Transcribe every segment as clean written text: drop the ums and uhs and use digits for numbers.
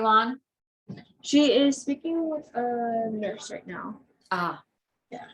on? She is speaking with a nurse right now. Ah, Yeah.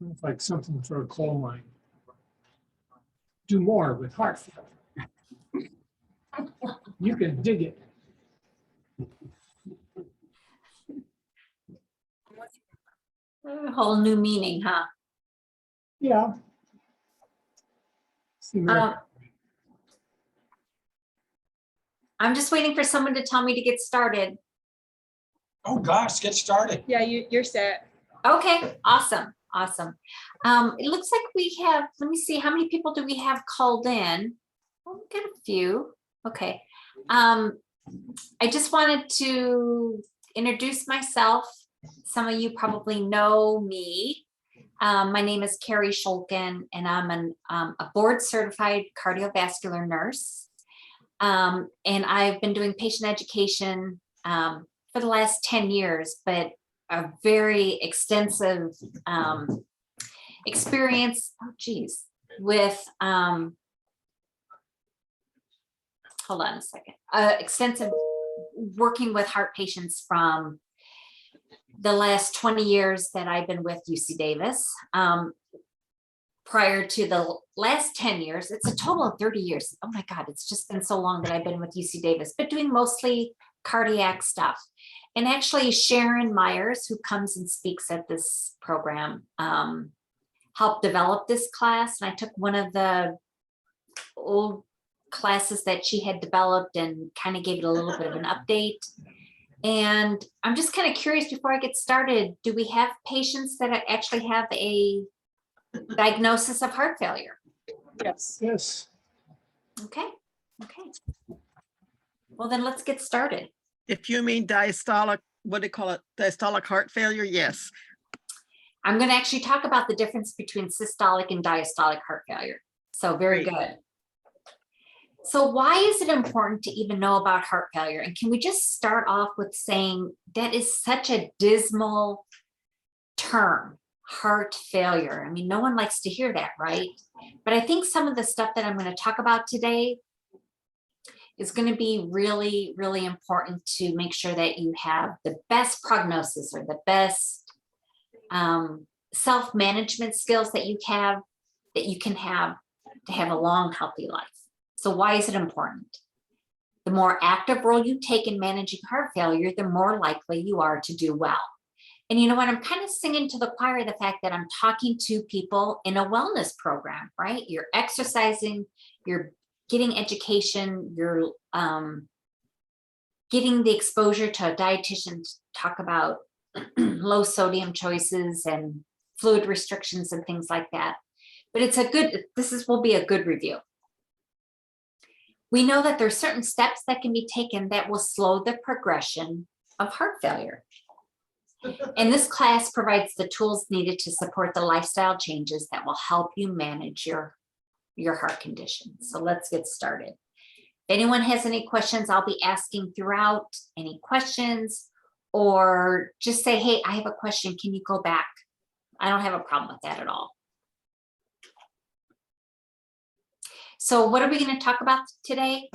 It's like something for a coal mine. Do more with heart failure. You can dig it. a whole new meaning, huh? Yeah. See what Um, I'm just waiting for someone to tell me to get started. Oh gosh, get started. Yeah, you're set. Okay, awesome, awesome. It looks like we have, let me see, how many people do we have called in? Well, we've got a few. Okay. I just wanted to introduce myself. Some of you probably know me. My name is Cari Shulkin, and I'm a board certified cardiovascular nurse. And I've been doing patient education for the last 10 years, but a very extensive experience, with, hold on a second, extensive working with heart patients from the last 20 years that I've been with UC Davis. Prior to the last 10 years, it's a total of 30 years. Oh my God, it's just been so long that I've been with UC Davis, but doing mostly cardiac stuff. And actually Sharon Myers, who comes and speaks at this program, helped develop this class. And I took one of the old classes that she had developed and kind of gave it a little bit of an update. And I'm just kind of curious before I get started, do we have patients that actually have a diagnosis of heart failure? Yes. Yes. Okay, okay. Well, then let's get started. If you mean diastolic, what do they call it? Diastolic heart failure? Yes. I'm going to actually talk about the difference between systolic and diastolic heart failure. So very Great. good. So why is it important to even know about heart failure? And can we just start off with saying that is such a dismal term, heart failure. I mean, no one likes to hear that, right? But I think some of the stuff that I'm going to talk about today is going to be really, really important to make sure that you have the best prognosis or the best self-management skills that you can have to have a long, healthy life. So why is it important? The more active role you take in managing heart failure, the more likely you are to do well. And you know what? I'm kind of singing to the choir the fact that I'm talking to people in a wellness program, right? You're exercising, you're getting education, you're getting the exposure to a dietitian to talk about low sodium choices and fluid restrictions and things like that. But it's a good, will be a good review. We know that there's certain steps that can be taken that will slow the progression of heart failure. And this class provides the tools needed to support the lifestyle changes that will help you manage your heart condition. So let's get started. If anyone has any questions, I'll be asking throughout. Any questions, or just say, hey, I have a question. Can you go back? I don't have a problem with that at all. So what are we going to talk about today?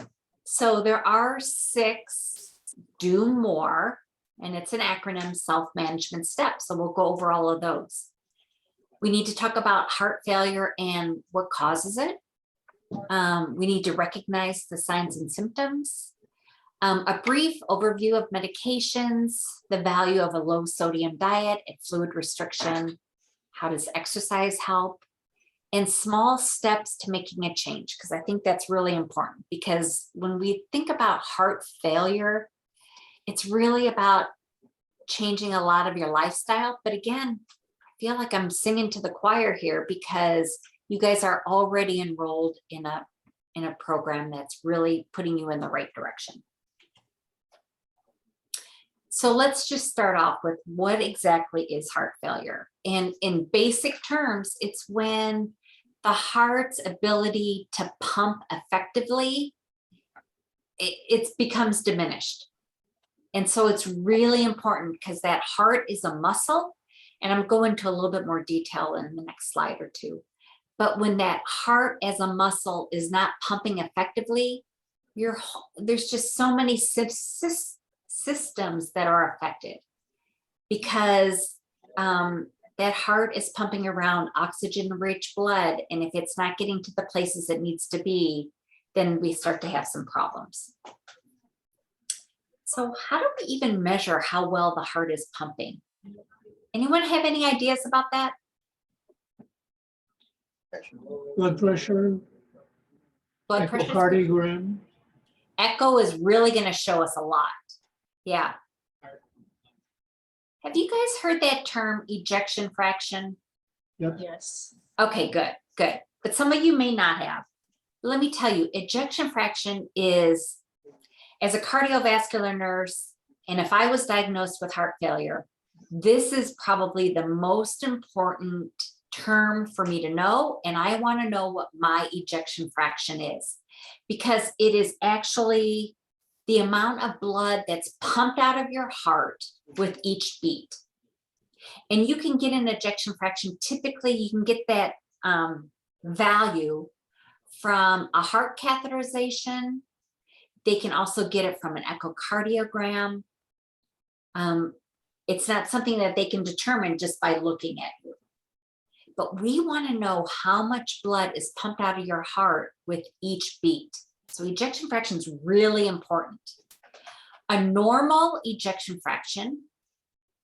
So there are 6 do more, and it's an acronym, self-management steps. So we'll go over all of those. We need to talk about heart failure and what causes it. We need to recognize the signs and symptoms. A brief overview of medications, the value of a low sodium diet and fluid restriction, How does exercise help? And small steps to making a change, because I think that's really important, because when we think about heart failure, it's really about changing a lot of your lifestyle. But again, I feel like I'm singing to the choir here, because you guys are already enrolled in a program that's really putting you in the right direction. So let's just start off with what exactly is heart failure. And in basic terms, it's when the heart's ability to pump effectively, it becomes diminished. And so it's really important, because that heart is a muscle, and I'm going to a little bit more detail in the next slide or two. But when that heart as a muscle is not pumping effectively, there's just so many systems that are affected, because that heart is pumping around oxygen-rich blood, and if it's not getting to the places it needs to be, then we start to have some problems. So how do we even measure how well the heart is pumping? Anyone have any ideas about that? Blood pressure, Blood pressure? echocardiogram. Echo is really going to show us a lot. Yeah. Have you guys heard that term, ejection fraction? Yep. Yes. Okay, good, good. But some of you may not have. Let me tell you, ejection fraction is, as a cardiovascular nurse, and if I was diagnosed with heart failure, this is probably the most important term for me to know. And I want to know what my ejection fraction is, because it is actually the amount of blood that's pumped out of your heart with each beat. And you can get an ejection fraction. Typically, you can get that value from a heart catheterization. They can also get it from an echocardiogram. It's not something that they can determine just by looking at you. But we want to know how much blood is pumped out of your heart with each beat. So ejection fraction is really important. A normal ejection fraction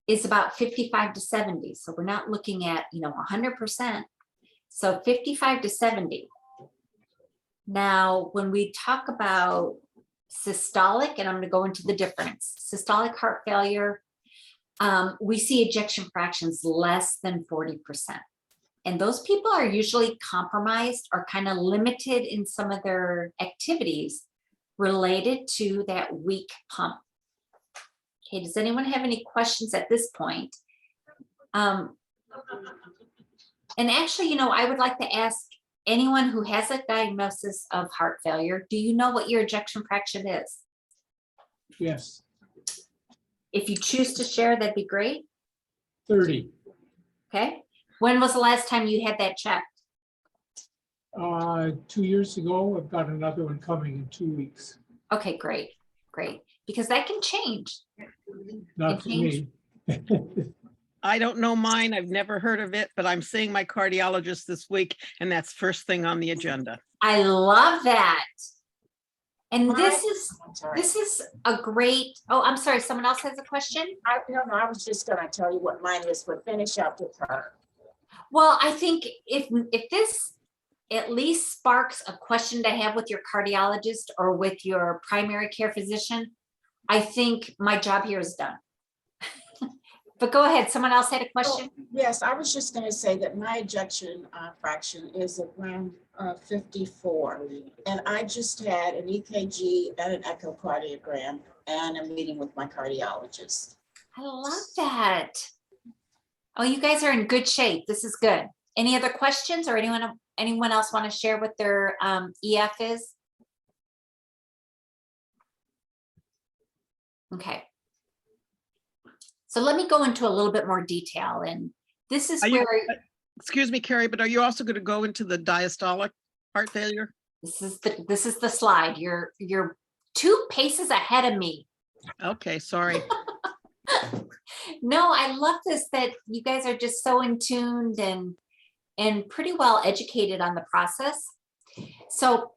is about 55 to 70. So we're not looking at, 100%. So 55 to 70. Now, when we talk about systolic, and I'm going to go into the difference, systolic heart failure, we see ejection fractions less than 40%. And those people are usually compromised or kind of limited in some of their activities related to that weak pump. Okay, does anyone have any questions at this point? And actually, I would like to ask anyone who has a diagnosis of heart failure, do you know what your ejection fraction is? Yes, If you choose to share, that'd be great. 30. Okay. When was the last time you had that checked? 2 years ago. I've got another one coming in 2 weeks. Okay, great, great. Because that can change. Not for me. I don't know mine. I've never heard of it, but I'm seeing my cardiologist this week, and that's first thing on the agenda. I love that. And this I'm sorry. is a great, oh, I'm sorry, someone else has a question? No, I was just gonna tell you what mine is, but finish up with her. Well, I think if this at least sparks a question to have with your cardiologist or with your primary care physician, I think my job here is done. But go ahead, someone else had a question? Yes, I was just gonna say that my ejection fraction is around 54. And I just had an EKG and an echocardiogram and a meeting with my cardiologist. I love that. Oh, you guys are in good shape. This is good. Any other questions, or anyone else want to share what their EF is? Okay. So let me go into a little bit more detail, and this is where Excuse me, Cari, but are you also going to go into the diastolic heart failure? this is the slide. You're 2 paces ahead of me. Okay, sorry. No, I love this, that you guys are just so in tuned and pretty well educated on the process. So,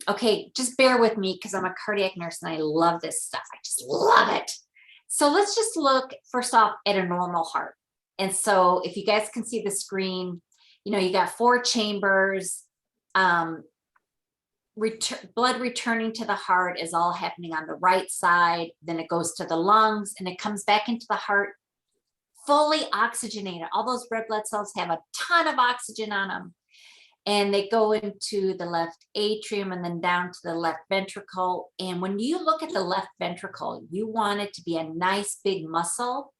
okay, just bear with me, because I'm a cardiac nurse and I love this stuff. I just love it. So let's just look first off at a normal heart. And so if you guys can see the screen, you got 4 chambers. Blood returning to the heart is all happening on the right side. Then it goes to the lungs and it comes back into the heart, fully oxygenated. All those red blood cells have a ton of oxygen on them. And they go into the left atrium and then down to the left ventricle. And when you look at the left ventricle, you want it to be a nice big muscle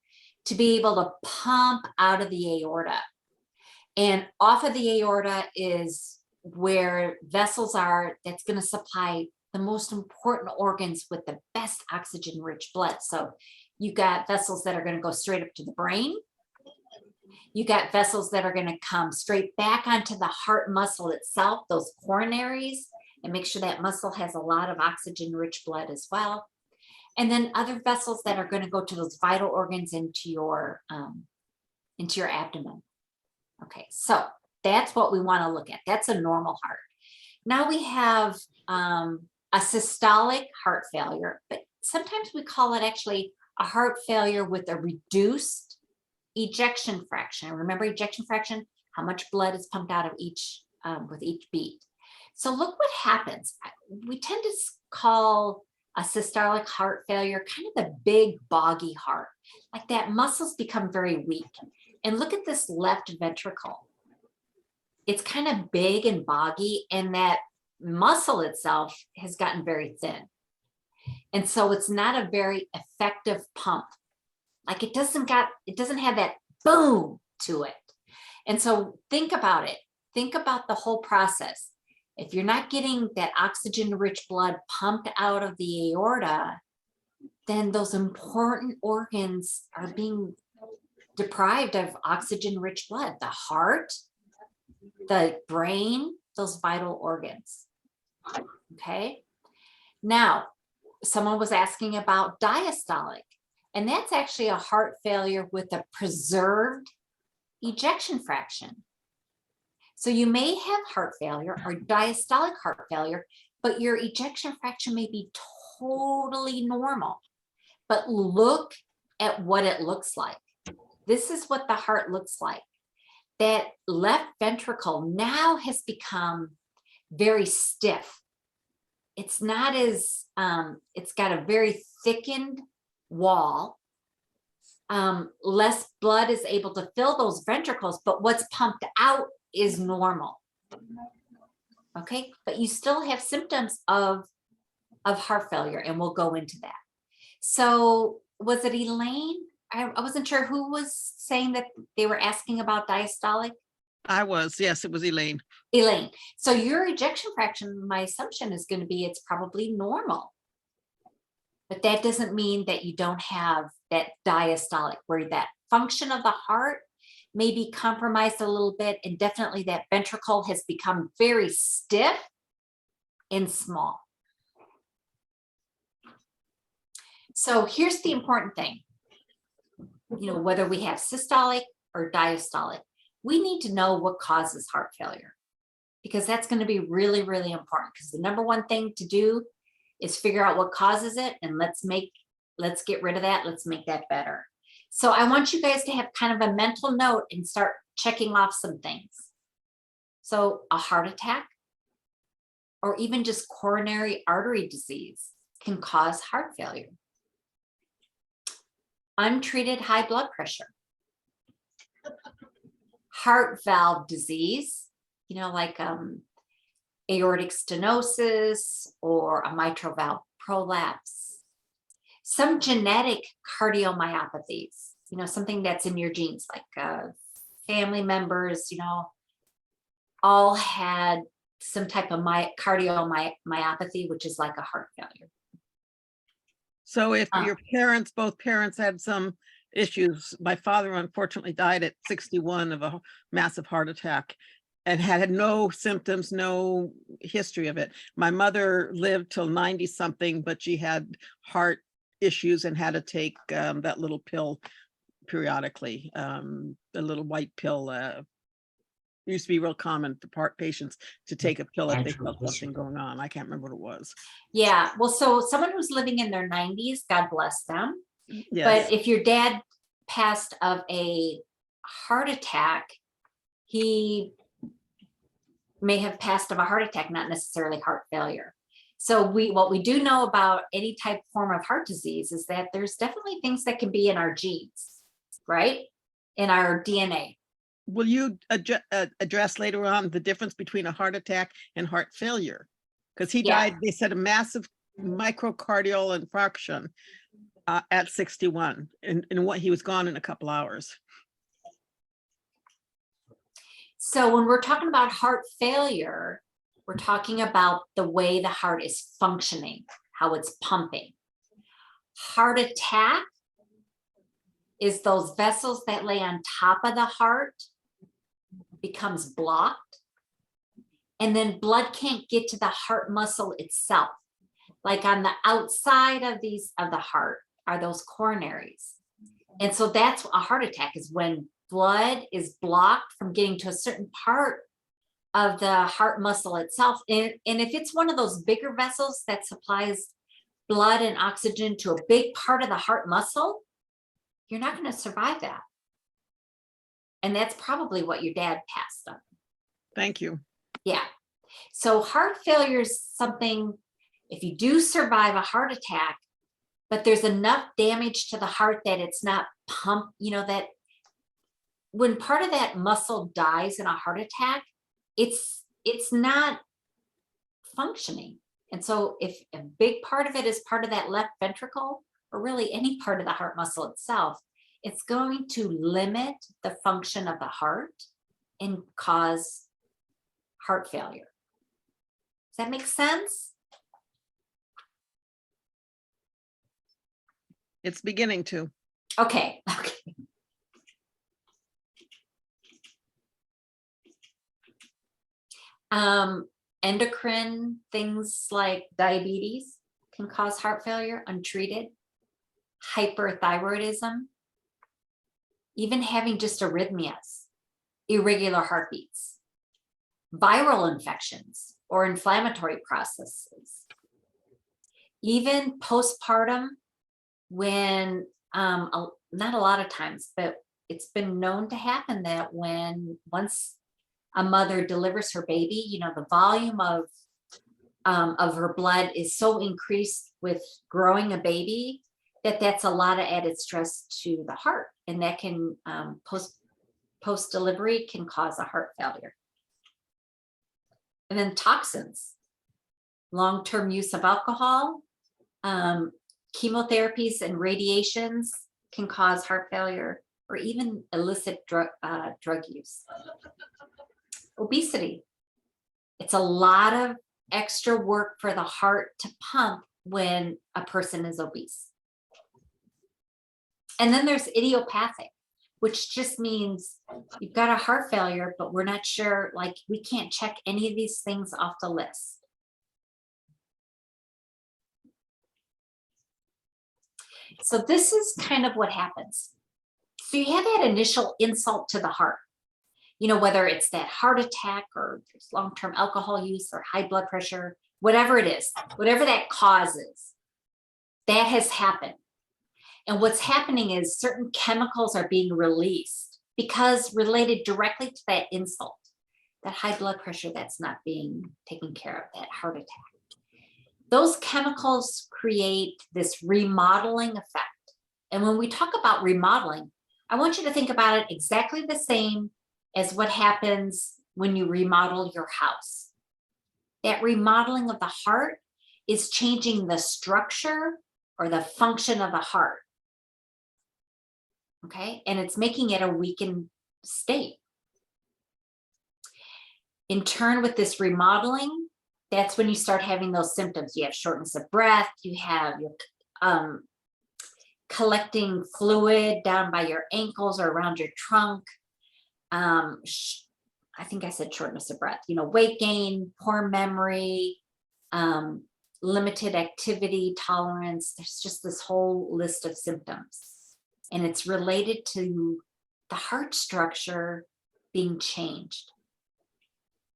to be able to pump out of the aorta. And off of the aorta is where vessels are that's going to supply the most important organs with the best oxygen rich blood. So you got vessels that are going to go straight up to the brain. You got vessels that are going to come straight back onto the heart muscle itself, those coronaries, and make sure that muscle has a lot of oxygen rich blood as well. And then other vessels that are going to go to those vital organs into your abdomen. Okay, so that's what we want to look at. That's a normal heart. Now we have a systolic heart failure, but sometimes we call it actually a heart failure with a reduced ejection fraction. Remember ejection fraction, how much blood is pumped out of each with each beat. So look what happens. We tend to call a systolic heart failure kind of the big boggy heart, like that muscles become very weak. And look at this left ventricle. It's kind of big and boggy, and that muscle itself has gotten very thin. And so it's not a very effective pump. Like it doesn't have that boom to it. And so think about it. Think about the whole process. If you're not getting that oxygen rich blood pumped out of the aorta, then those important organs are being deprived of oxygen rich blood. The heart, the brain, those vital organs. Okay. Now, someone was asking about diastolic. And that's actually a heart failure with a preserved ejection fraction. So you may have heart failure or diastolic heart failure, but your ejection fraction may be totally normal. But look at what it looks like. This is what the heart looks like. That left ventricle now has become very stiff. It's not as, it's got a very thickened wall. Less blood is able to fill those ventricles, but what's pumped out is normal. Okay, but you still have symptoms of heart failure, and we'll go into that. So was it Elaine? I wasn't sure who was saying that they were asking about diastolic. I was, yes, it was Elaine. Elaine, so your ejection fraction, my assumption is going to be it's probably normal. But that doesn't mean that you don't have that diastolic, where that function of the heart may be compromised a little bit, and definitely that ventricle has become very stiff and small. So here's the important thing. Whether we have systolic or diastolic, we need to know what causes heart failure, because that's going to be really, really important, because the number one thing to do is figure out what causes it, and let's get rid of that. Let's make that better. So I want you guys to have kind of a mental note and start checking off some things. So a heart attack or even just coronary artery disease can cause heart failure. Untreated high blood pressure, heart valve disease, like aortic stenosis or a mitral valve prolapse, some genetic cardiomyopathies, something that's in your genes, like family members, all had some type of cardiomyopathy, which is like a heart failure. So if your parents, both parents had some issues, my father unfortunately died at 61 of a massive heart attack and had no symptoms, no history of it. My mother lived till 90 something, but she had heart issues and had to take that little pill periodically, the little white pill. Used to be real common for patients to take a pill if they felt something going on. I can't remember what it was. Yeah, well, so someone who's living in their 90s, God bless them. Yes. But if your dad passed of a heart attack, he may have passed of a heart attack, not necessarily heart failure. So what we do know about any type form of heart disease is that there's definitely things that can be in our genes, right? In our DNA. Will you address later on the difference between a heart attack and heart failure? Because he Yeah. died, they said, a massive microcardial infarction at 61, and what he was gone in a couple hours. So when we're talking about heart failure, we're talking about the way the heart is functioning, how it's pumping. Heart attack is those vessels that lay on top of the heart becomes blocked, and then blood can't get to the heart muscle itself. Like on the outside of the heart are those coronaries. And so that's a heart attack, is when blood is blocked from getting to a certain part of the heart muscle itself. And if it's one of those bigger vessels that supplies blood and oxygen to a big part of the heart muscle, you're not going to survive that. And that's probably what your dad passed on. Thank you. Yeah. So heart failure is something, if you do survive a heart attack, but there's enough damage to the heart that it's not pumped, that when part of that muscle dies in a heart attack, it's not functioning. And so if a big part of it is part of that left ventricle, or really any part of the heart muscle itself, it's going to limit the function of the heart and cause heart failure. Does that make sense? It's beginning to. Okay. Endocrine things like diabetes can cause heart failure untreated. Hyperthyroidism, even having just arrhythmias, irregular heartbeats, viral infections or inflammatory processes, even postpartum, when not a lot of times, but it's been known to happen that once a mother delivers her baby, the volume of her blood is so increased with growing a baby that that's a lot of added stress to the heart, and that can post delivery can cause a heart failure. And then toxins, long-term use of alcohol, chemotherapies and radiations can cause heart failure, or even illicit drug use. Obesity. It's a lot of extra work for the heart to pump when a person is obese. And then there's idiopathic, which just means you've got a heart failure, but we're not sure, like we can't check any of these things off the list. So this is kind of what happens. So you have that initial insult to the heart, whether it's that heart attack or long-term alcohol use or high blood pressure, whatever it is, whatever that causes, that has happened. And what's happening is certain chemicals are being released because related directly to that insult, that high blood pressure that's not being taken care of, that heart attack. Those chemicals create this remodeling effect. And when we talk about remodeling, I want you to think about it exactly the same as what happens when you remodel your house. That remodeling of the heart is changing the structure or the function of the heart. Okay, and it's making it a weakened state. In turn, with this remodeling, that's when you start having those symptoms. You have shortness of breath, you have your collecting fluid down by your ankles or around your trunk. I think I said shortness of breath, weight gain, poor memory, limited activity tolerance. There's just this whole list of symptoms. And it's related to the heart structure being changed.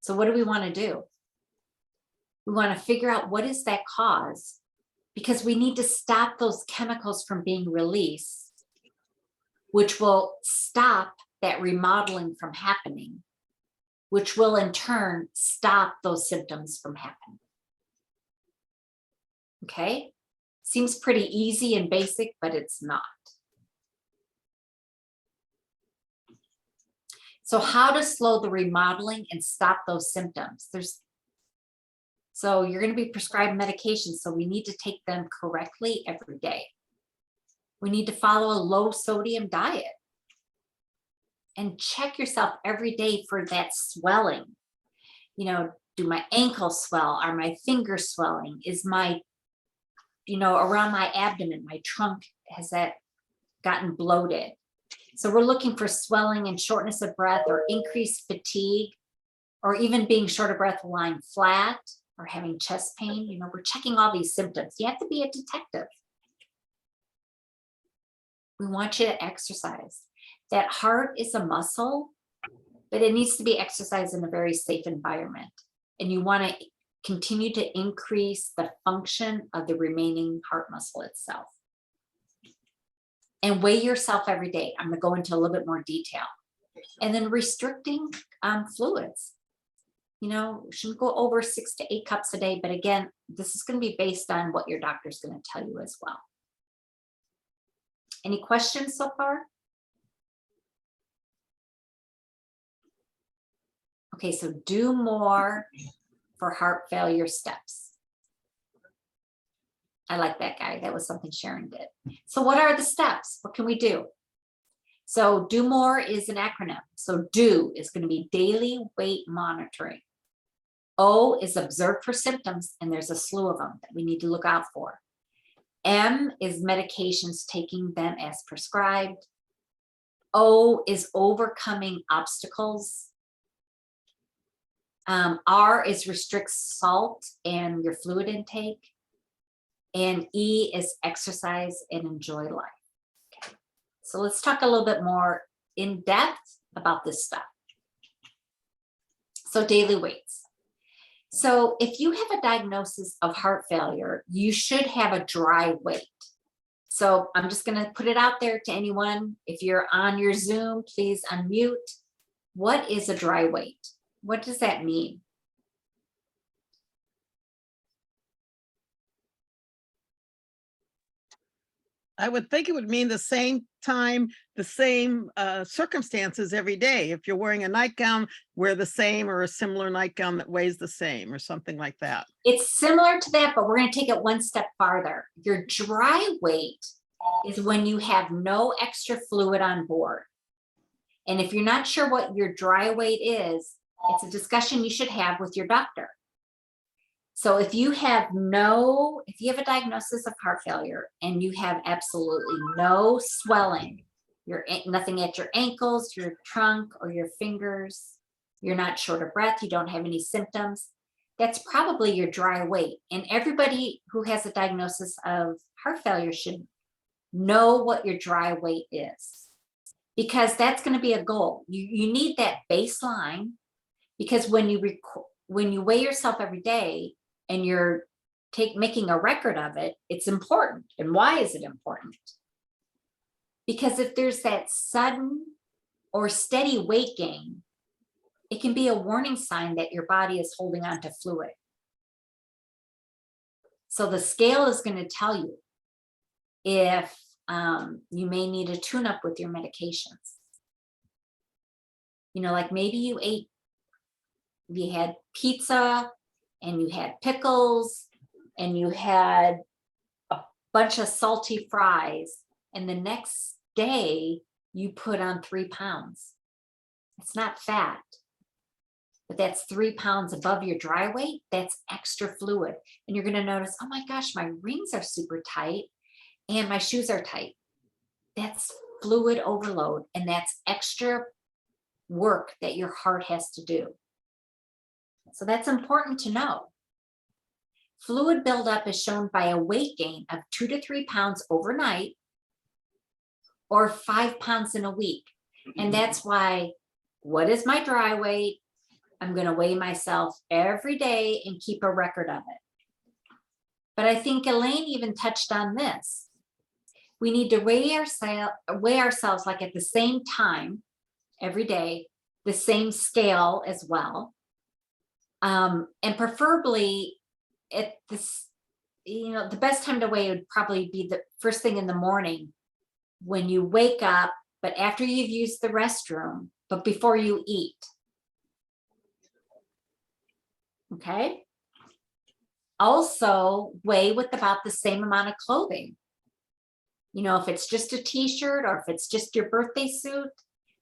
So what do we want to do? We want to figure out what is that cause, because we need to stop those chemicals from being released, which will stop that remodeling from happening, which will in turn stop those symptoms from happening. Okay, seems pretty easy and basic, but it's not. So how to slow the remodeling and stop those symptoms? So you're going to be prescribed medications, so we need to take them correctly every day. We need to follow a low sodium diet. And check yourself every day for that swelling. You know, do my ankles swell? Are my fingers swelling? Is my, around my abdomen, my trunk, has that gotten bloated? So we're looking for swelling and shortness of breath or increased fatigue, or even being short of breath, lying flat, or having chest pain. We're checking all these symptoms. You have to be a detective. We want you to exercise. That heart is a muscle, but it needs to be exercised in a very safe environment. And you want to continue to increase the function of the remaining heart muscle itself. And weigh yourself every day. I'm going to go into a little bit more detail. And then restricting fluids. Shouldn't go over 6 to 8 cups a day. But again, this is going to be based on what your doctor's going to tell you as well. Any questions so far? Okay, so do more for heart failure steps. I like that guy. That was something Sharon did. So what are the steps? What can we do? So do more is an acronym. So do is going to be daily weight monitoring. O is observe for symptoms, and there's a slew of them that we need to look out for. M is medications, taking them as prescribed. O is overcoming obstacles. R is restrict salt and your fluid intake. And E is exercise and enjoy life. Okay. So let's talk a little bit more in depth about this stuff. So daily weights. So if you have a diagnosis of heart failure, you should have a dry weight. So I'm just going to put it out there to anyone. If you're on your Zoom, please unmute. What is a dry weight? What does that mean? I would think it would mean the same time, the same circumstances every day. If you're wearing a nightgown, wear the same or a similar nightgown that weighs the same or something like that. It's similar to that, but we're going to take it one step farther. Your dry weight is when you have no extra fluid on board. And if you're not sure what your dry weight is, it's a discussion you should have with your doctor. So if you have a diagnosis of heart failure and you have absolutely no swelling, nothing at your ankles, your trunk, or your fingers, you're not short of breath, you don't have any symptoms, that's probably your dry weight. And everybody who has a diagnosis of heart failure should know what your dry weight is, because that's going to be a goal. You need that baseline, because when you weigh yourself every day and you're making a record of it, it's important. And why is it important? Because if there's that sudden or steady weight gain, it can be a warning sign that your body is holding on to fluid. So the scale is going to tell you if you may need a tune-up with your medications. Like maybe you had pizza and you had pickles and you had a bunch of salty fries, and the next day you put on 3 pounds. It's not fat, but that's 3 pounds above your dry weight. That's extra fluid. And you're going to notice, oh my gosh, my rings are super tight and my shoes are tight. That's fluid overload, and that's extra work that your heart has to do. So that's important to know. Fluid buildup is shown by a weight gain of 2 to 3 pounds overnight or 5 pounds in a week. And that's why, what is my dry weight? I'm going to weigh myself every day and keep a record of it. But I think Elaine even touched on this. We need to weigh ourselves like at the same time every day, the same scale as well. And preferably at this, the best time to weigh would probably be the first thing in the morning when you wake up, but after you've used the restroom, but before you eat. Okay. Also weigh with about the same amount of clothing. If it's just a t-shirt or if it's just your birthday suit,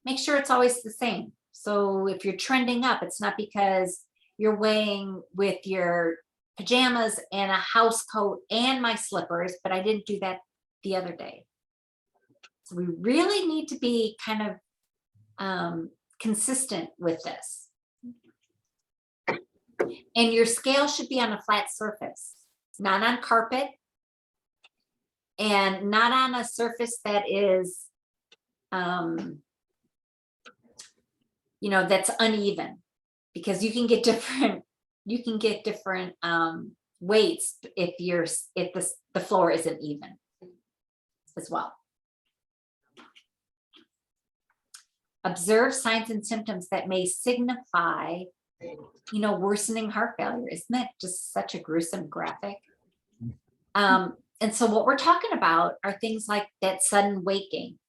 make sure it's always the same. So if you're trending up, it's not because you're weighing with your pajamas and a house coat and my slippers, but I didn't do that the other day. So we really need to be kind of consistent with this. And your scale should be on a flat surface, not on carpet, and not on a surface that is, that's uneven, because you can get different weights if the floor isn't even as well. Observe signs and symptoms that may signify, worsening heart failure. Isn't that just such a gruesome graphic? And so what we're talking about are things like that sudden weight gain,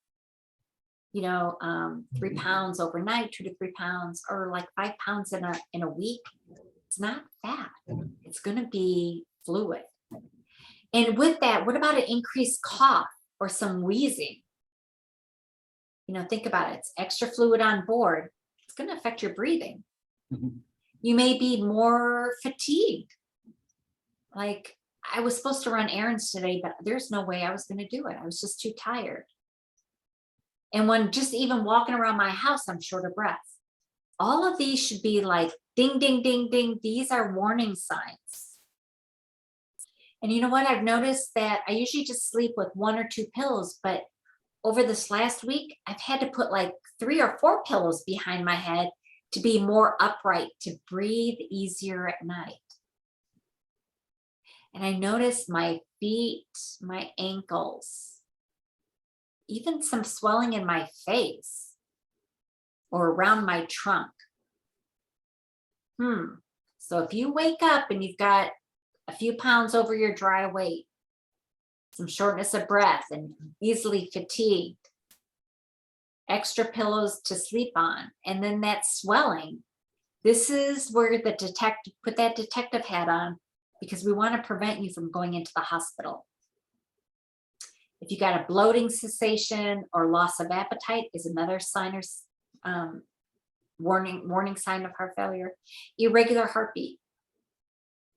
3 pounds overnight, 2 to 3 pounds, or like 5 pounds in a week. It's not fat. It's going to be fluid. And with that, what about an increased cough or some wheezing? Think about it. It's extra fluid on board. It's going to affect your breathing. You may be more fatigued. Like, I was supposed to run errands today, but there's no way I was going to do it. I was just too tired. And when just even walking around my house, I'm short of breath. All of these should be like ding, ding, ding, ding. These are warning signs. And you know what? I've noticed that I usually just sleep with 1 or 2 pillows, but over this last week, I've had to put like 3 or 4 pillows behind my head to be more upright, to breathe easier at night. And I noticed my feet, my ankles, even some swelling in my face or around my trunk. So if you wake up and you've got a few pounds over your dry weight, some shortness of breath and easily fatigued, extra pillows to sleep on, and then that swelling, this is where the detective, put that detective hat on, because we want to prevent you from going into the hospital. If you got a bloating cessation or loss of appetite is another sign or warning sign of heart failure. Irregular heartbeat,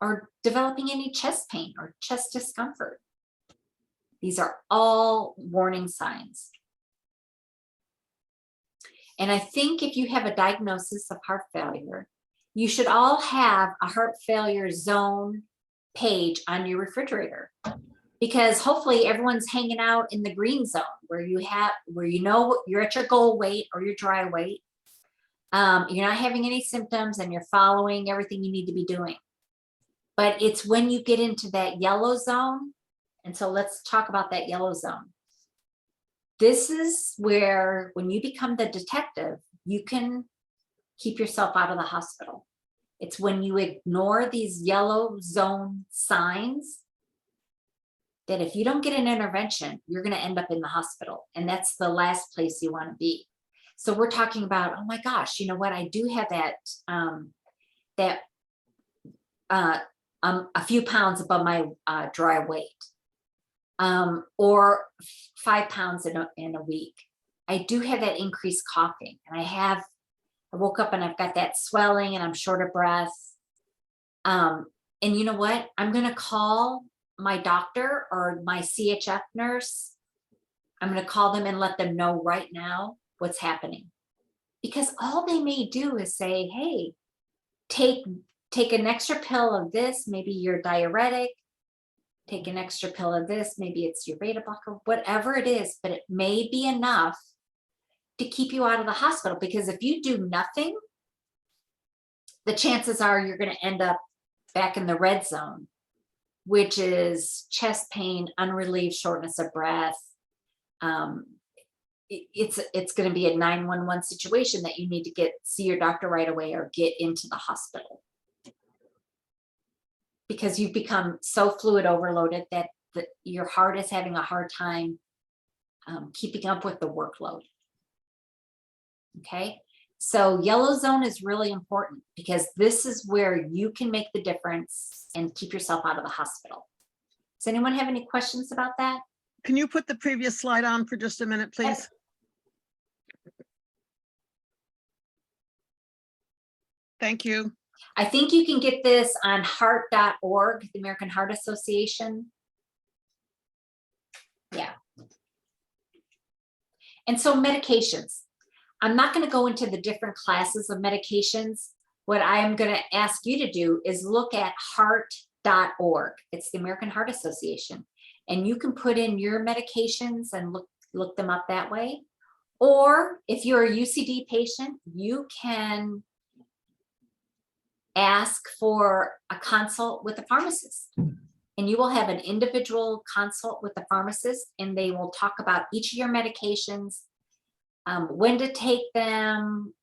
or developing any chest pain or chest discomfort. These are all warning signs. And I think if you have a diagnosis of heart failure, you should all have a heart failure zone page on your refrigerator, because hopefully everyone's hanging out in the green zone where you're at your goal weight or your dry weight. You're not having any symptoms and you're following everything you need to be doing. But it's when you get into that yellow zone. And so let's talk about that yellow zone. This is where, when you become the detective, you can keep yourself out of the hospital. It's when you ignore these yellow zone signs that if you don't get an intervention, you're going to end up in the hospital. And that's the last place you want to be. So we're talking about, oh my gosh, you know what? I do have a few pounds above my dry weight. Or 5 pounds in a week. I do have that increased coughing, and I woke up and I've got that swelling and I'm short of breath. And you know what? I'm going to call my doctor or my CHF nurse. I'm going to call them and let them know right now what's happening, because all they may do is say, hey, take an extra pill of this, maybe you're diuretic. Take an extra pill of this, maybe it's your beta blocker, whatever it is, but it may be enough to keep you out of the hospital. Because if you do nothing, the chances are you're going to end up back in the red zone, which is chest pain, unrelieved shortness of breath, it's going to be a 911 situation that you need to see your doctor right away or get into the hospital. Because you've become so fluid overloaded that your heart is having a hard time keeping up with the workload. Okay, so yellow zone is really important because this is where you can make the difference and keep yourself out of the hospital. Does anyone have any questions about that? Can you put the previous slide on for just a minute, please? Thank you. I think you can get this on heart.org, the American Heart Association. Yeah. And so medications. I'm not going to go into the different classes of medications. What I'm going to ask you to do is look at heart.org. It's the American Heart Association. And you can put in your medications and look them up that way. Or if you're a UCD patient, you can ask for a consult with a pharmacist. And you will have an individual consult with the pharmacist, and they will talk about each of your medications, when to take them,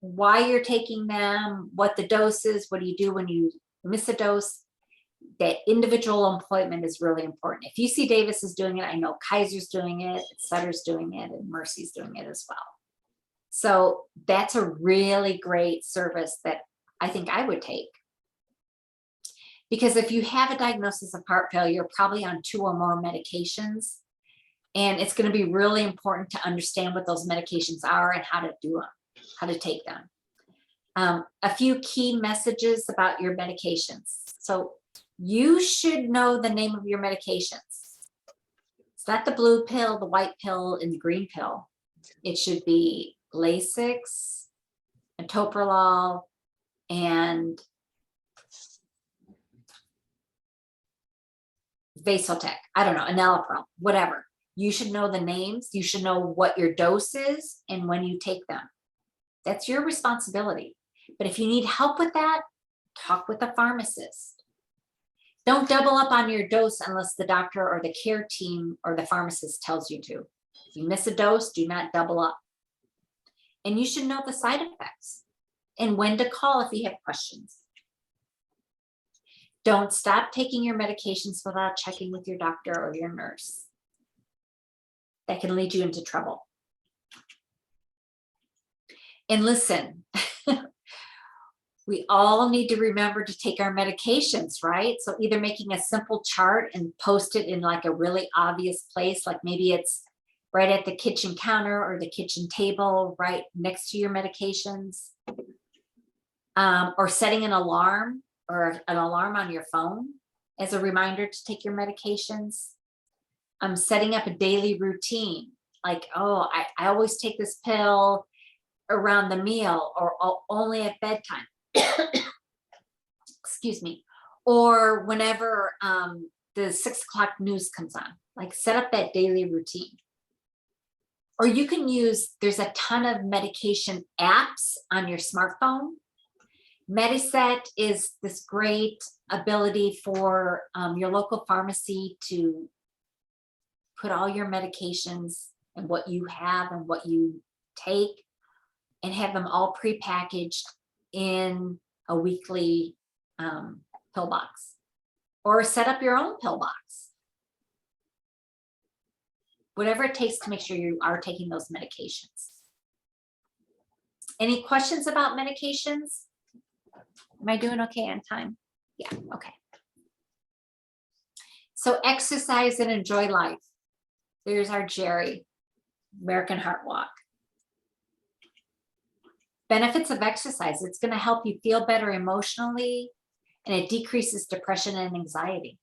why you're taking them, what the dose is, what do you do when you miss a dose. That individual appointment is really important. If UC Davis is doing it, I know Kaiser's doing it, Sutter's doing it, and Mercy's doing it as well. So that's a really great service that I think I would take. Because if you have a diagnosis of heart failure, you're probably on 2 or more medications. And it's going to be really important to understand what those medications are and how to do them, how to take them. A few key messages about your medications. So you should know the name of your medications. It's not the blue pill, the white pill, and the green pill. It should be Lasix, metoprolol, and Vasotec. I don't know, enalapril, whatever. You should know the names. You should know what your dose is and when you take them. That's your responsibility. But if you need help with that, talk with a pharmacist. Don't double up on your dose unless the doctor or the care team or the pharmacist tells you to. If you miss a dose, do not double up. And you should know the side effects and when to call if you have questions. Don't stop taking your medications without checking with your doctor or your nurse. That can lead you into trouble. And listen, we all need to remember to take our medications, right? So either making a simple chart and post it in like a really obvious place, like maybe it's right at the kitchen counter or the kitchen table, right next to your medications, or setting an alarm or an alarm on your phone as a reminder to take your medications. Setting up a daily routine, like, oh, I always take this pill around the meal or only at bedtime. Excuse me. Or whenever the 6 o'clock news comes on, like set up that daily routine. Or you can use, there's a ton of medication apps on your smartphone. Mediset is this great ability for your local pharmacy to put all your medications and what you have and what you take and have them all prepackaged in a weekly pill box, or set up your own pill box. Whatever it takes to make sure you are taking those medications. Any questions about medications? Am I doing okay on time? Yeah, okay. So exercise and enjoy life. There's our Jerry, American Heart Walk. Benefits of exercise. It's going to help you feel better emotionally, and it decreases depression and anxiety.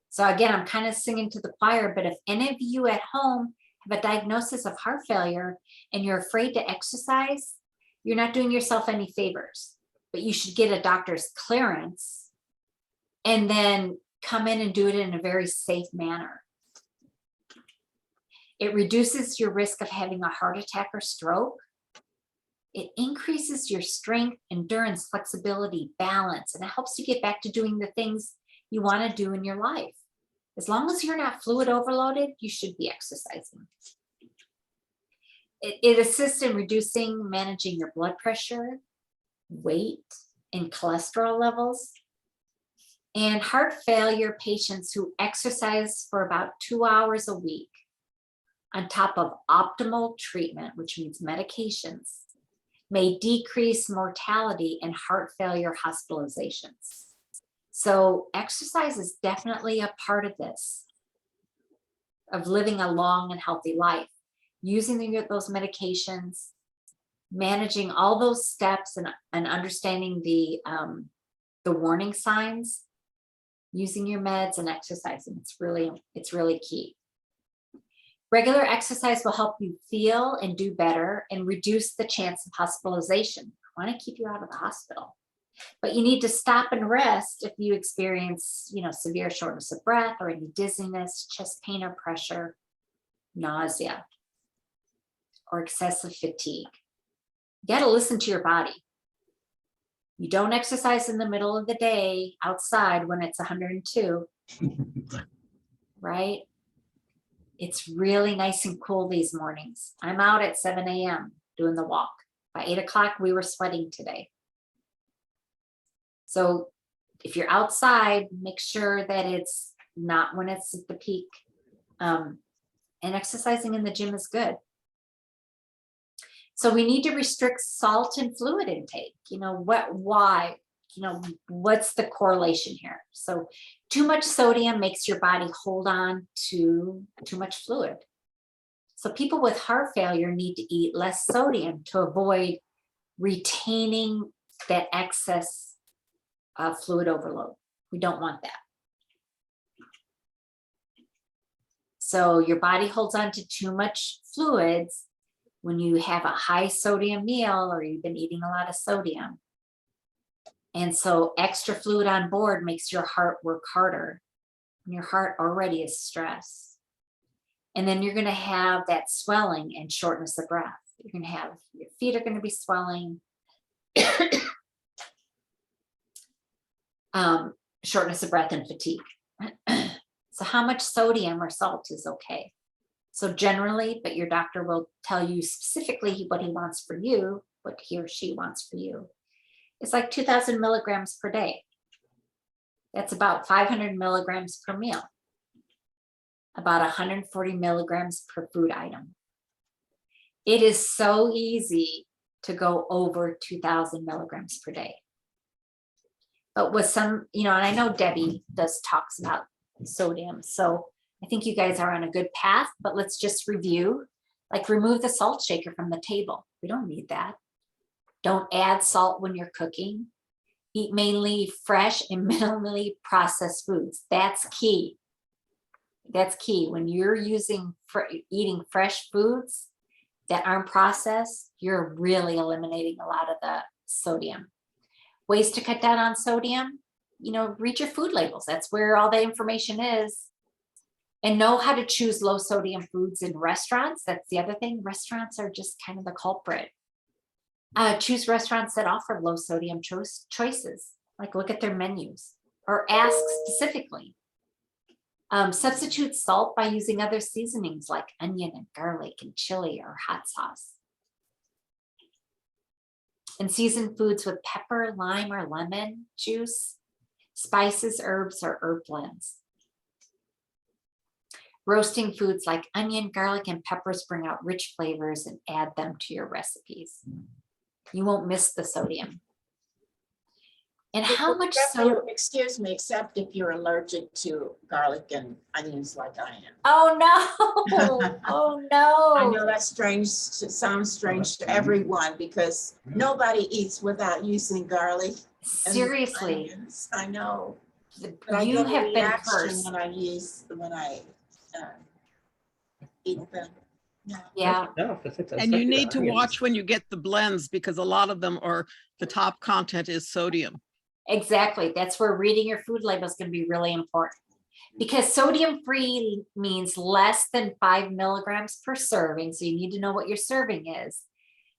So again, I'm kind of singing to the choir, but if any of you at home have a diagnosis of heart failure and you're afraid to exercise, you're not doing yourself any favors, but you should get a doctor's clearance and then come in and do it in a very safe manner. It reduces your risk of having a heart attack or stroke. It increases your strength, endurance, flexibility, balance, and it helps you get back to doing the things you want to do in your life. As long as you're not fluid overloaded, you should be exercising. it assists in reducing, managing your blood pressure, weight, and cholesterol levels. And heart failure patients who exercise for about 2 hours a week on top of optimal treatment, which means medications, may decrease mortality and heart failure hospitalizations. So exercise is definitely a part of this, of living a long and healthy life, using those medications, managing all those steps, and understanding the warning signs, using your meds and exercising. It's really key. Regular exercise will help you feel and do better and reduce the chance of hospitalization. I want to keep you out of the hospital. But you need to stop and rest if you experience, severe shortness of breath or any dizziness, chest pain or pressure, nausea, or excessive fatigue. You got to listen to your body. You don't exercise in the middle of the day outside when it's 102, right? It's really nice and cool these mornings. I'm out at 7 a.m. doing the walk. By 8 o'clock, we were sweating today. So if you're outside, make sure that it's not when it's at the peak. And exercising in the gym is good. So we need to restrict salt and fluid intake. Why? What's the correlation here? So too much sodium makes your body hold on to too much fluid. So people with heart failure need to eat less sodium to avoid retaining that excess fluid overload. We don't want that. So your body holds on to too much fluids when you have a high sodium meal or you've been eating a lot of sodium. And so extra fluid on board makes your heart work harder. And your heart already is stressed. And then you're going to have that swelling and shortness of breath. You're going to have, your feet are going to be swelling. Shortness of breath and fatigue. So how much sodium or salt is okay? So generally, but your doctor will tell you specifically what he wants for you, what he or she wants for you. It's like 2,000 milligrams per day. That's about 500 milligrams per meal. About 140 milligrams per food item. It is so easy to go over 2,000 milligrams per day. But with some, and I know Debbie talks about sodium. So I think you guys are on a good path, but let's just review. Like remove the salt shaker from the table. We don't need that. Don't add salt when you're cooking. Eat mainly fresh and minimally processed foods. That's key. That's key. When you're eating fresh foods that aren't processed, you're really eliminating a lot of the sodium. Ways to cut down on sodium, read your food labels. That's where all the information is. And know how to choose low sodium foods in restaurants. That's the other thing. Restaurants are just kind of the culprit. Choose restaurants that offer low sodium choices. Like look at their menus or ask specifically. Substitute salt by using other seasonings like onion and garlic and chili or hot sauce. And season foods with pepper, lime, or lemon juice, spices, herbs, or herb blends. Roasting foods like onion, garlic, and peppers bring out rich flavors and add them to your recipes. You won't miss the sodium. And how much sodium? Excuse me, except if you're allergic to garlic and onions like I am. Oh no, oh no. I know that's strange, sounds strange to everyone because nobody eats without using garlic. and Seriously. onions. I know. But I You get a have been reaction cursed. when I eat them. Yeah, And you need to watch when you get the blends because a lot of them are, the top content is sodium. exactly. That's where reading your food label is going to be really important. Because sodium free means less than 5 milligrams per serving. So you need to know what your serving is.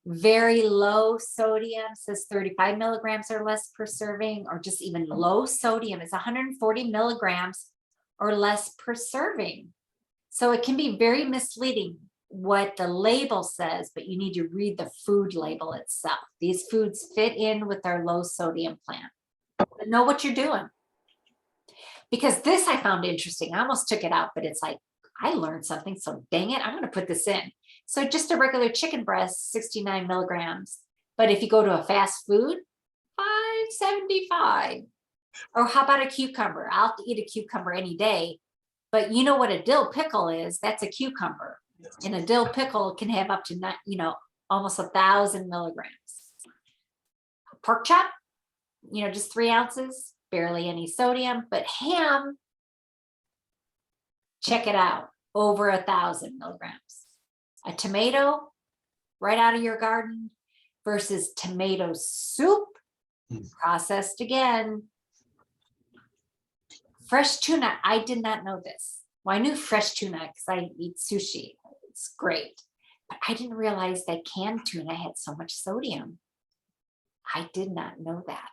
Very low sodium says 35 milligrams or less per serving, or just even low sodium is 140 milligrams or less per serving. So it can be very misleading what the label says, but you need to read the food label itself. These foods fit in with our low sodium plan. Know what you're doing. Because this I found interesting. I almost took it out, but it's like, I learned something, so dang it, I'm going to put this in. So just a regular chicken breast, 69 milligrams. But if you go to a fast food, 575. Or how about a cucumber? I'll eat a cucumber any day. But you know what a dill pickle is? That's a cucumber. And a dill pickle can have up to, almost 1,000 milligrams. Pork chop, just 3 ounces, barely any sodium. But ham, check it out, over 1,000 milligrams. A tomato right out of your garden versus tomato soup, processed again. Fresh tuna, I did not know this. Well, I knew fresh tuna because I eat sushi. It's great. But I didn't realize that canned tuna had so much sodium. I did not know that.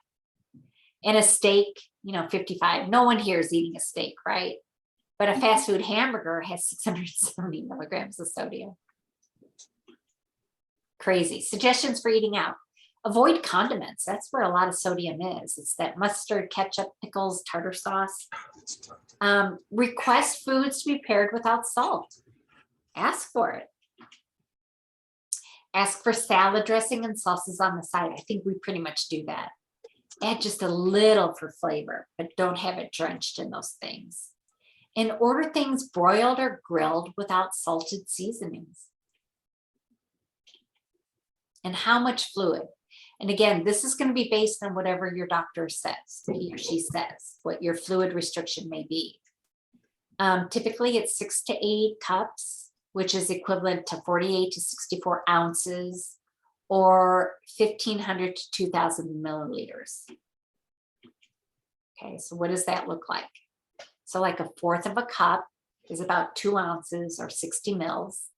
And a steak, 55. No one here is eating a steak, right? But a fast food hamburger has 670 milligrams of sodium. Crazy. Suggestions for eating out. Avoid condiments. That's where a lot of sodium is. It's that mustard, ketchup, pickles, tartar sauce. Request foods to be paired without salt. Ask for it. Ask for salad dressing and sauces on the side. I think we pretty much do that. Add just a little for flavor, but don't have it drenched in those things. And order things broiled or grilled without salted seasonings. And how much fluid? And again, this is going to be based on whatever your doctor says, he or she says, what your fluid restriction may be. Typically, it's 6 to 8 cups, which is equivalent to 48 to 64 ounces, or 1,500 to 2,000 milliliters. Okay, so what does that look like? So like 1/4 of a cup is about 2 ounces or 60 mils.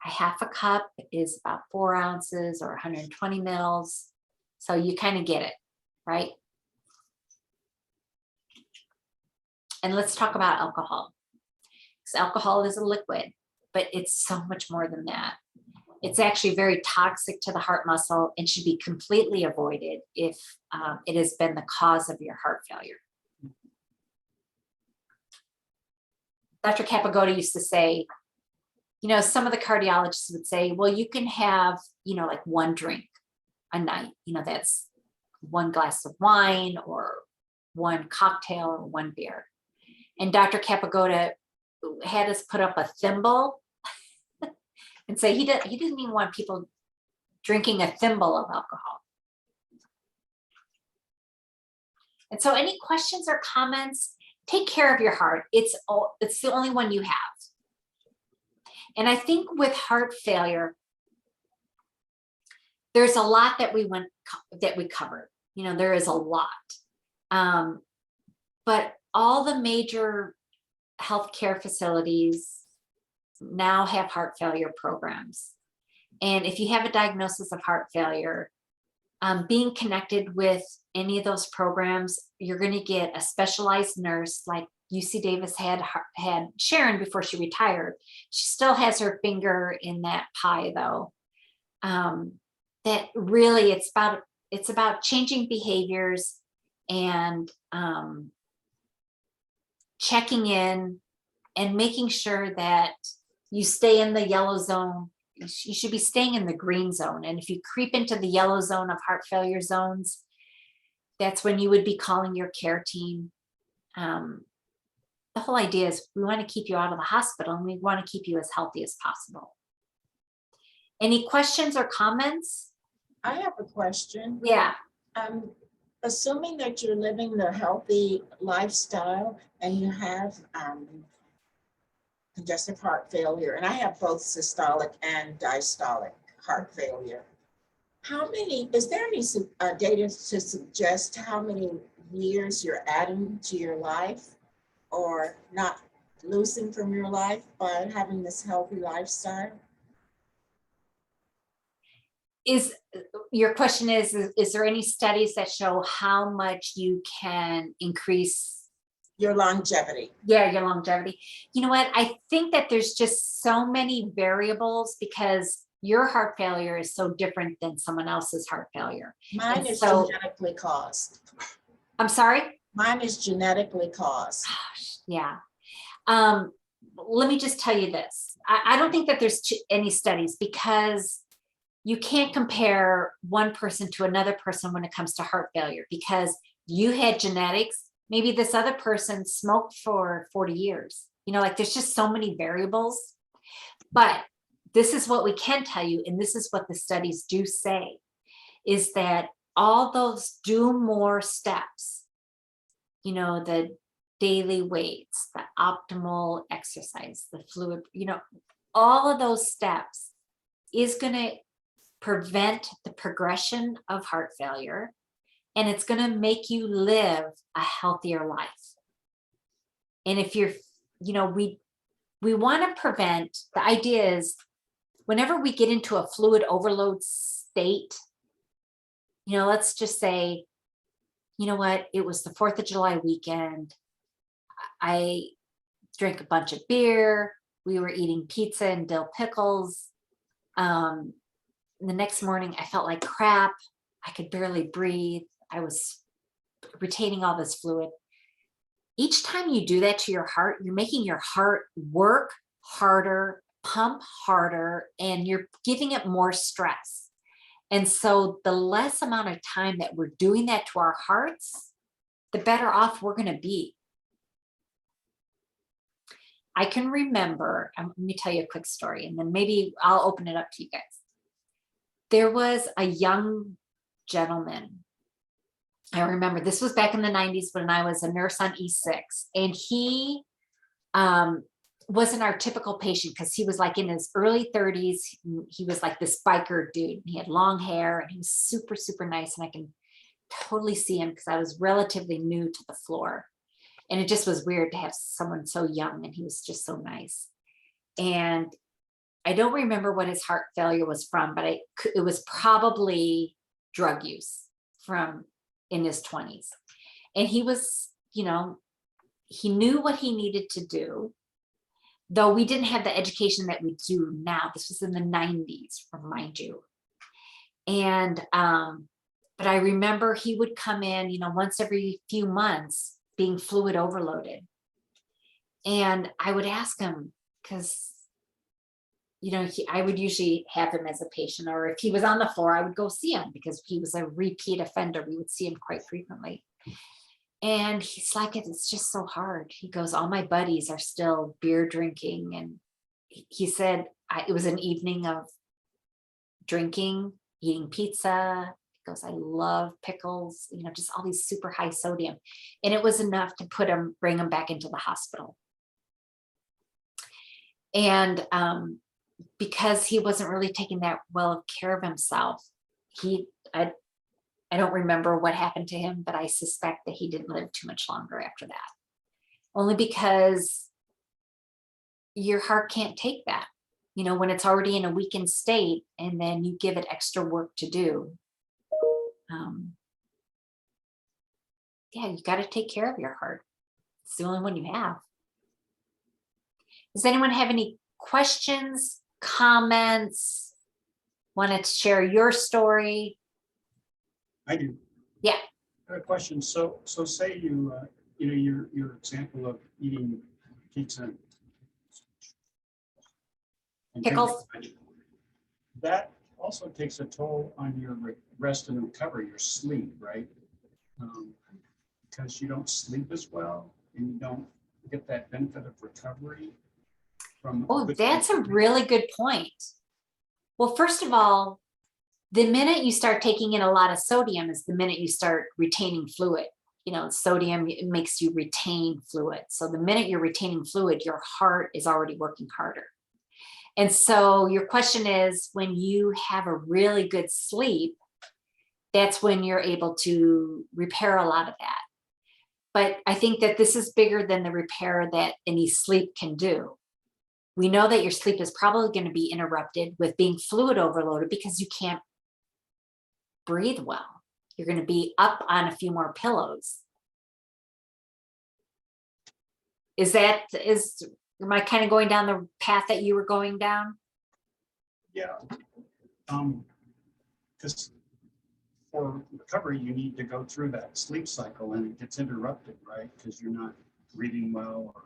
A 1/2 a cup is about 4 ounces or 120 mils. So you kind of get it, right? And let's talk about alcohol. Because alcohol is a liquid, but it's so much more than that. It's actually very toxic to the heart muscle and should be completely avoided if it has been the cause of your heart failure. Dr. Capagotti used to say, some of the cardiologists would say, well, you can have, like 1 drink a night, that's 1 glass of wine or 1 cocktail or 1 beer. And Dr. Capagotti had us put up a thimble and say he didn't even want people drinking a thimble of alcohol. And so any questions or comments, take care of your heart. It's the only one you have. And I think with heart failure, there's a lot that we covered. There is a lot. But all the major healthcare facilities now have heart failure programs. And if you have a diagnosis of heart failure, being connected with any of those programs, you're going to get a specialized nurse like UC Davis had Sharon before she retired. She still has her finger in that pie though. That really it's about changing behaviors and checking in and making sure that you stay in the yellow zone. You should be staying in the green zone. And if you creep into the yellow zone of heart failure zones, that's when you would be calling your care team. The whole idea is we want to keep you out of the hospital and we want to keep you as healthy as possible. Any questions or comments? I have a question. Yeah. Assuming that you're living the healthy lifestyle and you have congestive heart failure, and I have both systolic and diastolic heart failure. Is there any data to suggest how many years you're adding to your life or not losing from your life by having this healthy lifestyle? Your question is there any studies that show how much you can increase Your longevity. Yeah, your longevity. You know what? I think that there's just so many variables because your heart failure is so different than someone else's heart failure. Mine And is so- genetically caused. I'm sorry? Mine is genetically caused. Gosh, yeah. Let me just tell you this. I don't think that there's any studies because you can't compare one person to another person when it comes to heart failure because you had genetics. Maybe this other person smoked for 40 years. You know, like there's just so many variables. But this is what we can tell you, and this is what the studies do say, is that all those do more steps, you know, the daily weights, the optimal exercise, the fluid, you know, all of those steps is going to prevent the progression of heart failure, and it's going to make you live a healthier life. And if you're, you know, we want to prevent, the idea is whenever we get into a fluid overload state, you know, let's just say, you know what, it was the 4th of July weekend. I drank a bunch of beer. We were eating pizza and dill pickles. The next morning I felt like crap. I could barely breathe. I was retaining all this fluid. Each time you do that to your heart, you're making your heart work harder, pump harder, and you're giving it more stress. And so the less amount of time that we're doing that to our hearts, the better off we're going to be. I can remember, let me tell you a quick story, and then maybe I'll open it up to you guys. There was a young gentleman. I remember this was back in the 90s when I was a nurse on E6, and he wasn't our typical patient because he was like in his early 30s. He was like this biker dude. He had long hair and he was super, super nice. And I can totally see him because I was relatively new to the floor. And it just was weird to have someone so young, and he was just so nice. And I don't remember what his heart failure was from, but it was probably drug use from in his 20s. And he was, you know, he knew what he needed to do, though we didn't have the education that we do now. This was in the 90s, remind you. And, but I remember he would come in, you know, once every few months being fluid overloaded. And I would ask him, because, you know, I would usually have him as a patient, or if he was on the floor, I would go see him because he was a repeat offender. We would see him quite frequently. And he's like, it's just so hard. He goes, all my buddies are still beer drinking. And he said, it was an evening of drinking, eating pizza. He goes, I love pickles, you know, just all these super high sodium. And it was enough to bring him back into the hospital. And because he wasn't really taking that well care of himself, I don't remember what happened to him, but I suspect that he didn't live too much longer after that. Only because your heart can't take that, you know, when it's already in a weakened state and then you give it extra work to do. Yeah, you got to take care of your heart. It's the only one you have. Does anyone have any questions, comments? Want to share your story? I do. Yeah. I have a question. So say you, you know, your example of eating pizza and Pickles. that also takes a toll on your rest and recovery, your sleep, right? Because you don't sleep as well and you don't get that benefit of recovery from. Oh, that's a really good point. Well, first of all, the minute you start taking in a lot of sodium is the minute you start retaining fluid. You know, sodium, it makes you retain fluid. So the minute you're retaining fluid, your heart is already working harder. And so your question is, when you have a really good sleep, that's when you're able to repair a lot of that. But I think that this is bigger than the repair that any sleep can do. We know that your sleep is probably going to be interrupted with being fluid overloaded because you can't breathe well. You're going to be up on a few more pillows. am I kind of going down the path that you were going down? Yeah. Because for recovery, you need to go through that sleep cycle and it gets interrupted, right? Because you're not breathing well or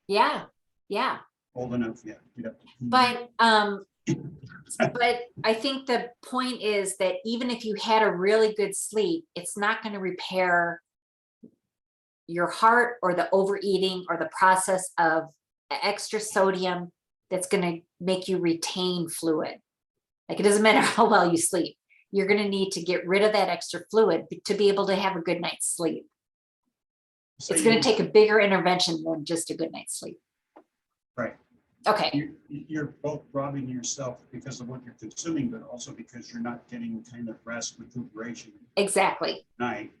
Yeah, old enough yet. You have to pee. but I think the point is that even if you had a really good sleep, it's not going to repair your heart or the overeating or the process of extra sodium that's going to make you retain fluid. Like, it doesn't matter how well you sleep, you're going to need to get rid of that extra fluid to be able to have a good night's sleep. So It's going to take a bigger intervention than just a good night's sleep. Right. Okay. You're both robbing yourself because of what you're consuming, but also because you're not getting kind of rest, recuperation Exactly. at night.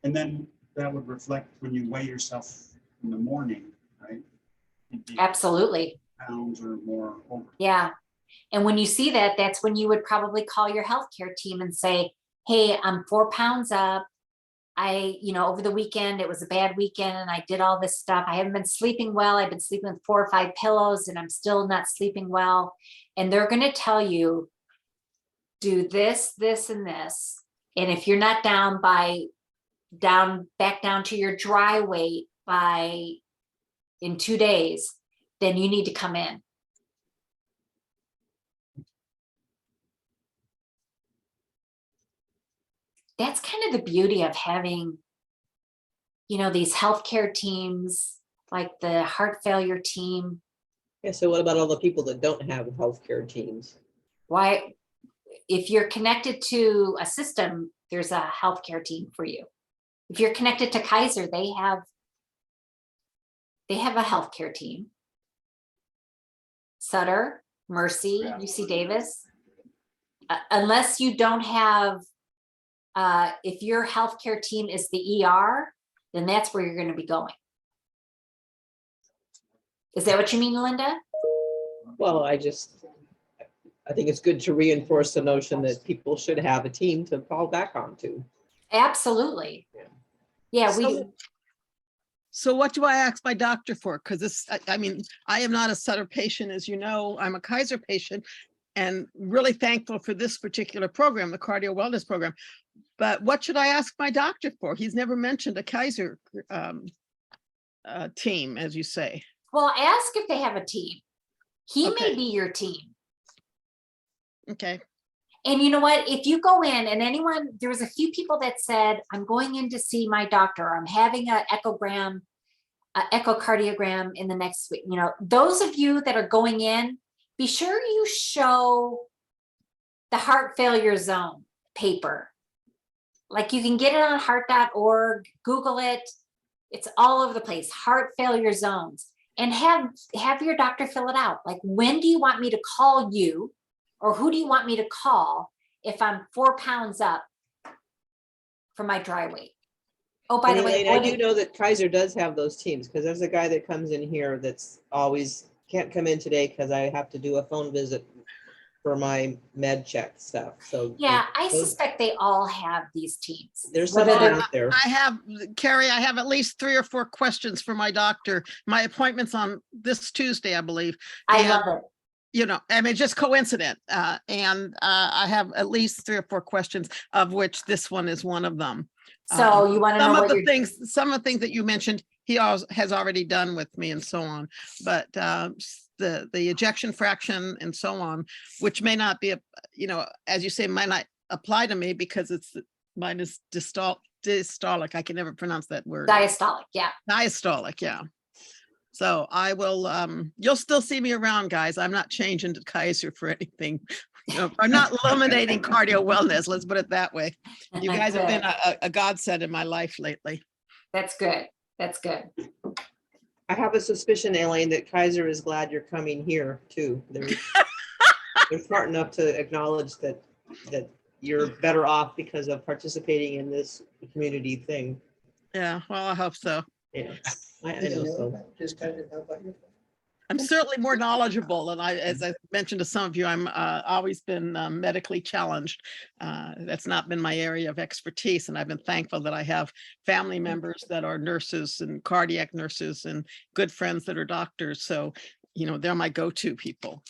And then that would reflect when you weigh yourself in the morning, right? You'd be Absolutely. pounds or more over. Yeah. And when you see that, that's when you would probably call your healthcare team and say, hey, I'm 4 pounds up. Over the weekend, it was a bad weekend and I did all this stuff. I haven't been sleeping well. I've been sleeping with 4 or 5 pillows and I'm still not sleeping well. And they're going to tell you, do this, this, and this. And if you're not back down to your dry weight in 2 days, then you need to come in. That's kind of the beauty of having, these healthcare teams, like the heart failure team. Yeah, so what about all the people that don't have healthcare teams? Why, if you're connected to a system, there's a healthcare team for you. If you're connected to Kaiser, they have a healthcare team. Sutter, Mercy, UC Davis. Unless you don't have, if your healthcare team is the ER, then that's where you're going to be going. Is that what you mean, Linda? Well, I think it's good to reinforce the notion that people should have a team to fall back onto. Absolutely. Yeah, So what do I ask my doctor for? Because I am not a Sutter patient, as you know. I'm a Kaiser patient and really thankful for this particular program, the cardio wellness program. But what should I ask my doctor for? He's never mentioned a Kaiser team, as you say. well, ask if they have a team. He may Okay. be your team. Okay. And you know what? If you go in and there was a few people that said, I'm going in to see my doctor. I'm having an echocardiogram in the next week. Those of you that are going in, be sure you show the heart failure zone paper. Like, you can get it on heart.org, Google it. It's all over the place, heart failure zones, and have your doctor fill it out. Like, when do you want me to call you? Or who do you want me to call if I'm 4 pounds up for my dry weight? Oh, by the way, Elaine, I do know that Kaiser does have those teams, because there's a guy that comes in here that's always can't come in today because I have to do a phone visit for my med check stuff. So yeah, I suspect they all have these teams. there's Whether something they're- out there. Cari, I have at least 3 or 4 questions for my doctor. My appointment's on this Tuesday, I believe. I And, love it. just coincident. And I have at least 3 or 4 questions, of which this one is one of them. So you want to know what you're Some of the things that you mentioned, he has already done with me and so on, but the ejection fraction and so on, which may not be as you say, might not apply to me because mine is diastolic. I can never pronounce that word. diastolic. Yeah. Diastolic, yeah. So I will, you'll still see me around, guys. I'm not changing to Kaiser for anything. I'm not eliminating cardio wellness. Let's put it that way. You guys have been a godsend in my life lately. That's good. That's good. I have a suspicion, Elaine, that Kaiser is glad you're coming here too. They're smart enough to acknowledge that you're better off because of participating in this community thing. Yeah, well, I hope so. Yeah, I know so. Just kind of know about your. I'm certainly more knowledgeable, and as I mentioned to some of you, I'm always been medically challenged. That's not been my area of expertise, and I've been thankful that I have family members that are nurses and cardiac nurses and good friends that are doctors. So, they're my go-to people.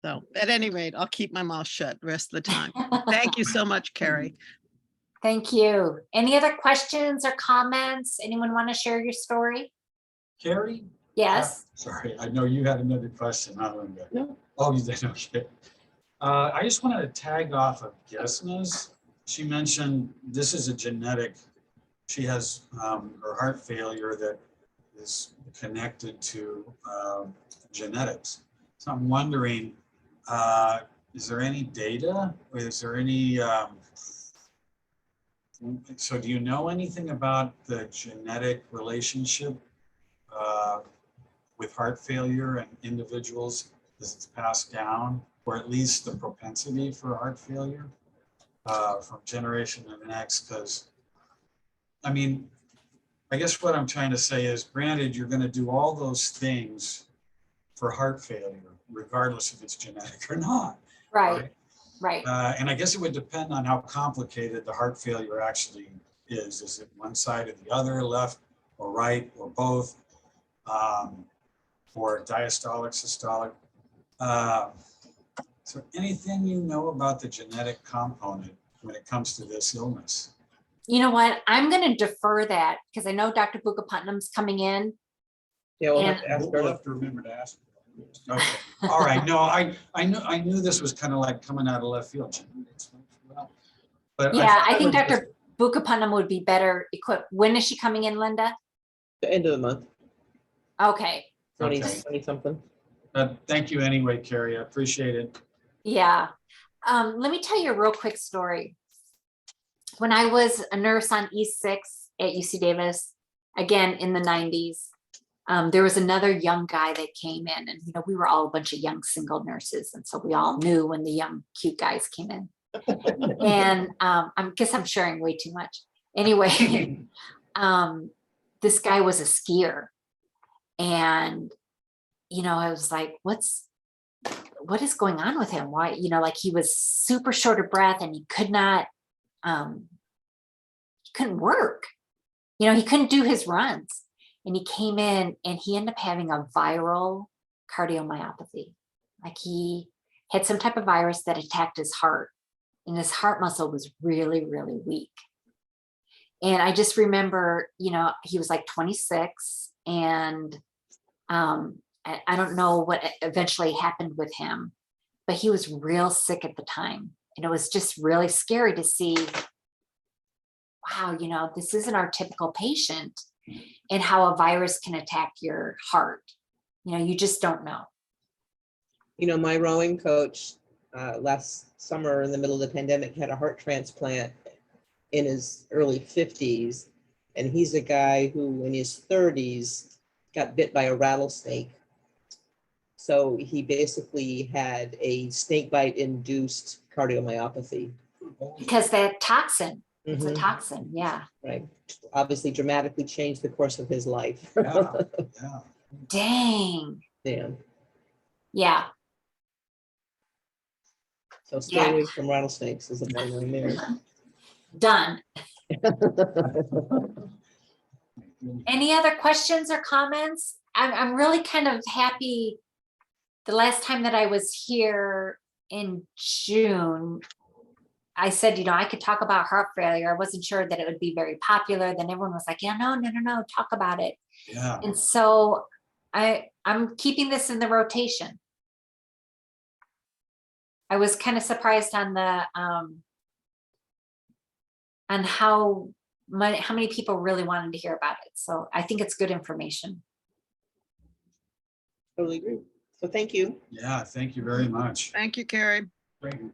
So at any rate, I'll keep my mouth shut the rest of the time. Thank you so much, Cari. Thank you. Any other questions or comments? Anyone want to share your story? Cari? Yes. Sorry, I know you had another question, huh, Linda? No. Oh, you did, okay. I just wanted to tag off of Gesna's. She mentioned this is a genetic, she has her heart failure that is connected to genetics. So I'm wondering, is there any data? Or is there any, so do you know anything about the genetic relationship with heart failure and individuals as it's passed down, or at least the propensity for heart failure from generation to the next? Because, I mean, I guess what I'm trying to say is, granted, you're going to do all those things for heart failure, regardless if it's genetic or not. Right. And I guess it would depend on how complicated the heart failure actually is. Is it one side or the other, left or right, or both? Or diastolic, systolic. So anything you know about the genetic component when it comes to this illness? You know what? I'm going to defer that because I know Dr. Bucaputnam's coming in. Yeah, we'll have to ask her. We'll have to remember to ask. Okay, all right. No, I knew this was kind of like coming out of left field. But Yeah, I thought think it was Dr. Bucaputnam would be better equipped. When is she coming in, Linda? The end of the month, Okay. 20 Okay. something. Thank you anyway, Cari. I appreciate it. Yeah. Let me tell you a real quick story. When I was a nurse on E6 at UC Davis, again in the 90s, there was another young guy that came in, and we were all a bunch of young single nurses, and so we all knew when the young cute guys came in. And I guess I'm sharing way too much. Anyway, this guy was a skier, and I was like, what is going on with him? Why, like he was super short of breath, and he could not, he couldn't work. He couldn't do his runs. And he came in and he ended up having a viral cardiomyopathy. Like he had some type of virus that attacked his heart, and his heart muscle was really, really weak. And I just remember, he was like 26, and I don't know what eventually happened with him, but he was real sick at the time. And it was just really scary to see, wow, this isn't our typical patient, and how a virus can attack your heart. You just don't know. My rowing coach last summer in the middle of the pandemic had a heart transplant in his early 50s. And he's a guy who in his 30s got bit by a rattlesnake. So he basically had a snake bite induced cardiomyopathy. Because that toxin, it's a Mhm. toxin, yeah. Right. Obviously dramatically changed the course of his life. Yeah, yeah. Dang. Yeah. Yeah. So stay away from rattlesnakes is the bottom line there. Done. Any other questions or comments? I'm really kind of happy. The last time that I was here in June, I said, I could talk about heart failure. I wasn't sure that it would be very popular. Then everyone was like, yeah, no, talk about it. Yeah. And so I'm keeping this in the rotation. I was kind of surprised on the on how many people really wanted to hear about it. So I think it's good information. Totally agree. So thank you. Yeah, thank you very much. Thank you, Cari. Thank you.